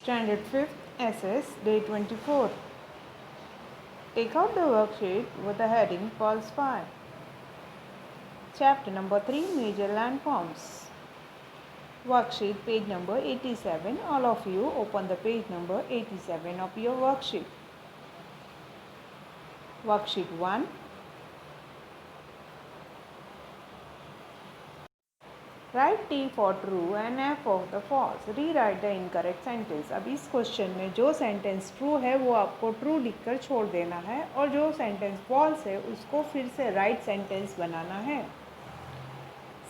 Standard 5th SS, Day 24. Take out the worksheet with the heading Pulse 5. Chapter number 3, Major Landforms. Worksheet page number 87. All of you open the page number 87 of your worksheet. Worksheet 1. Write T for true and F for the false. Rewrite the incorrect sentence. अब इस question में जो sentence true है वो आपको true लिखकर छोड़ देना है और जो सेंटेंस फॉल्स है उसको फिर से राइट सेंटेंस बनाना है.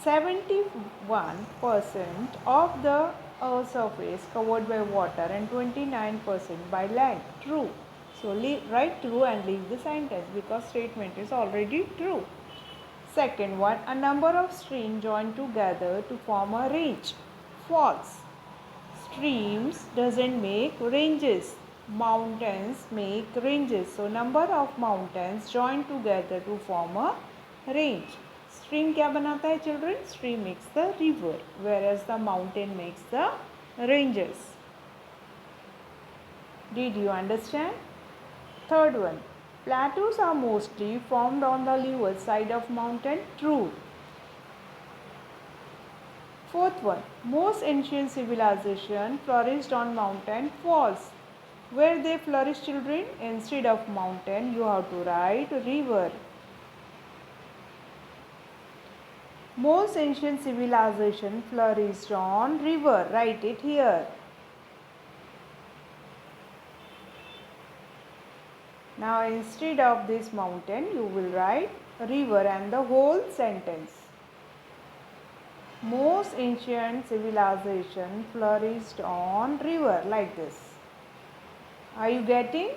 71% of the Earth's surface covered by water and 29% by land. True. So write true and leave the sentence because statement is already true. Second one, a number of streams join together to form a range. False. Streams doesn't make ranges. Mountains make ranges. So number of mountains join together to form a range. Stream क्या बनाता है children? Stream makes the river, whereas the mountain makes the ranges. Did you understand? Third one, plateaus are mostly formed on the leeward side of mountain. True. Fourth one, most ancient civilization flourished on mountain. False. Where they flourish, children? Instead of mountain, you have to write river. Most ancient civilization flourished on river. Write it here. Now instead of this mountain, you will write river and the whole sentence. Most ancient civilization flourished on river, like this. Are you getting?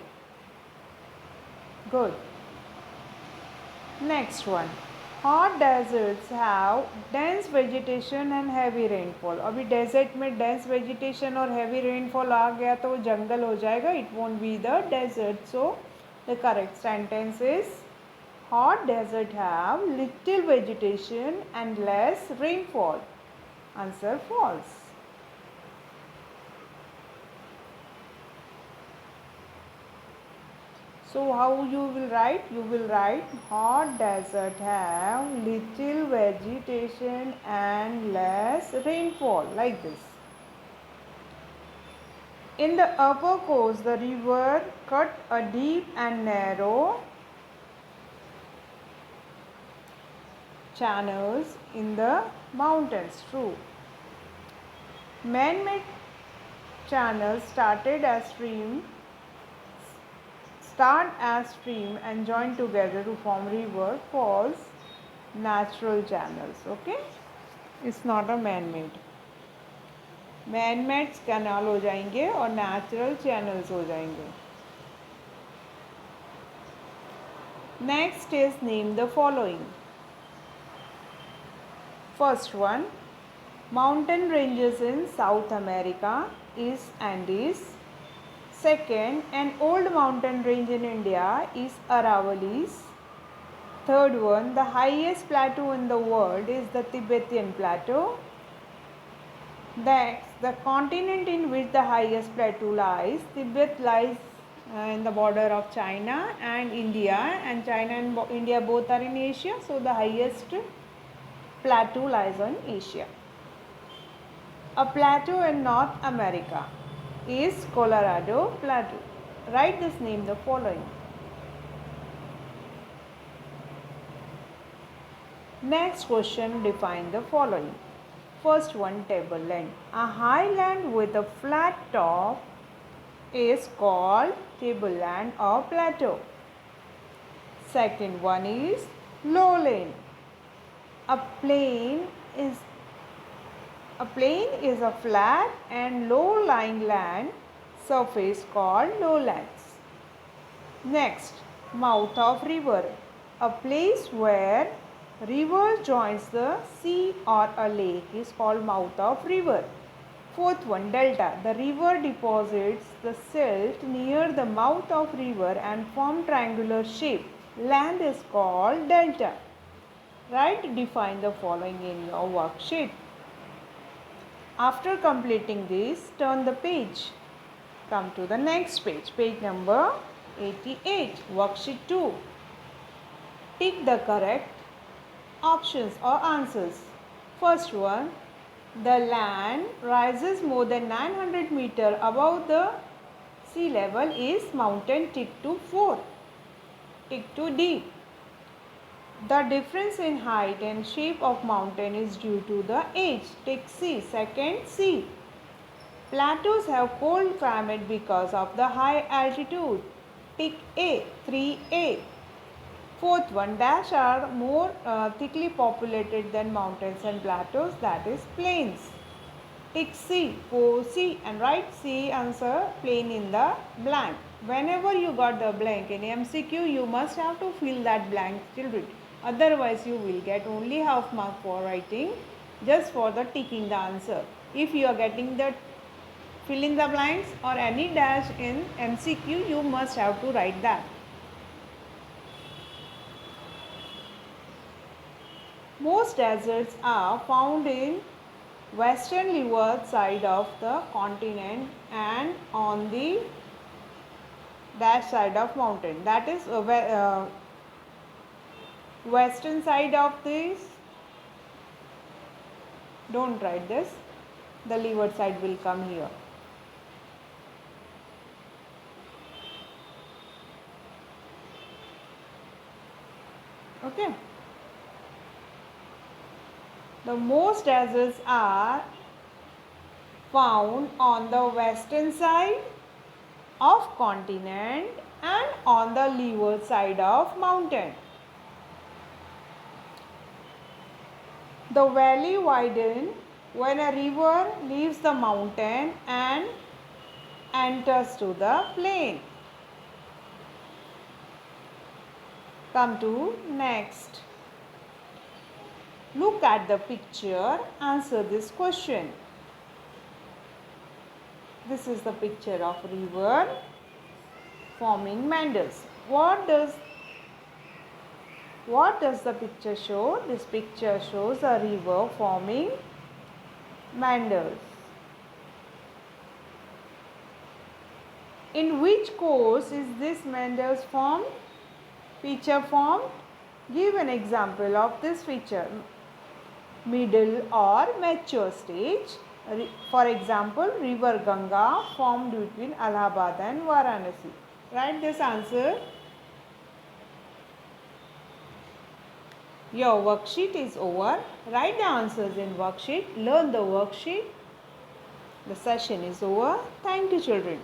Good. Next one. Hot deserts have dense vegetation and heavy rainfall. अभी desert में dense vegetation और heavy rainfall आ गया तो वो जंगल हो जाएगा. It won't be the desert. So the correct sentence is hot desert have little vegetation and less rainfall. Answer false. So how you will write? You will write hot desert have little vegetation and less rainfall, like this. In the upper coast, the river cut a deep and narrow channels in the mountains. True. Man-made channels start as stream and join together to form river. False. Natural channels. Okay. It's not a man-made. Man-made canal हो जाएंगे और natural channels हो जाएंगे. Next is name the following. First one, mountain ranges in South America is Andes. Second, an old mountain range in India is Aravallis. Third one, the highest plateau in the world is the Tibetan plateau. Next, the continent in which the highest plateau lies. Tibet lies in the border of China and India, and China and India both are in Asia. So the highest plateau lies on Asia. A plateau in North America is Colorado Plateau. Write this name the following. Next question, define the following. First one, tableland. A highland with a flat top is called tableland or plateau. Second one is lowland. A plain is a flat and low-lying land surface called lowlands. Next, mouth of river. A place where river joins the sea or a lake is called mouth of river. Fourth one, delta. The river deposits the silt near the mouth of river and form triangular shape. Land is called delta. Right? Define the following in your worksheet. After completing this, turn the page. Come to the next page, page number 88, worksheet 2. Tick the correct options or answers. First one, the land rises more than 900 meter above the sea level is mountain. Tick to 4. Tick to D. The difference in height and shape of mountain is due to the age. Tick C. Second C. Plateaus have cold climate because of the high altitude. Tick A. 3A. Fourth one, dash are more thickly populated than mountains and plateaus, that is plains. Tick C, 4C, and write C answer plain in the blank. Whenever you got the blank in MCQ, you must have to fill that blank, children. Otherwise, you will get only half mark for writing, just for the ticking the answer. If you are getting the fill in the blanks or any dash in MCQ, you must have to write that. Most deserts are found in western leeward side of the continent and on the dash side of mountain. That is western side of this. Don't write this. The leeward side will come here. Okay. The most deserts are found on the western side of continent and on the leeward side of mountain. The valley widens when a river leaves the mountain and enters to the plain. Come to next. Look at the picture, answer this question. This is the picture of river forming meanders. What does the picture show? This picture shows a river forming meanders. In which course is this meanders formed? Feature formed? Give an example of this feature. Middle or mature stage. For example, river Ganga formed between Allahabad and Varanasi. Write this answer. Your worksheet is over. Write the answers in worksheet. Learn the worksheet. The session is over. Thank you, children.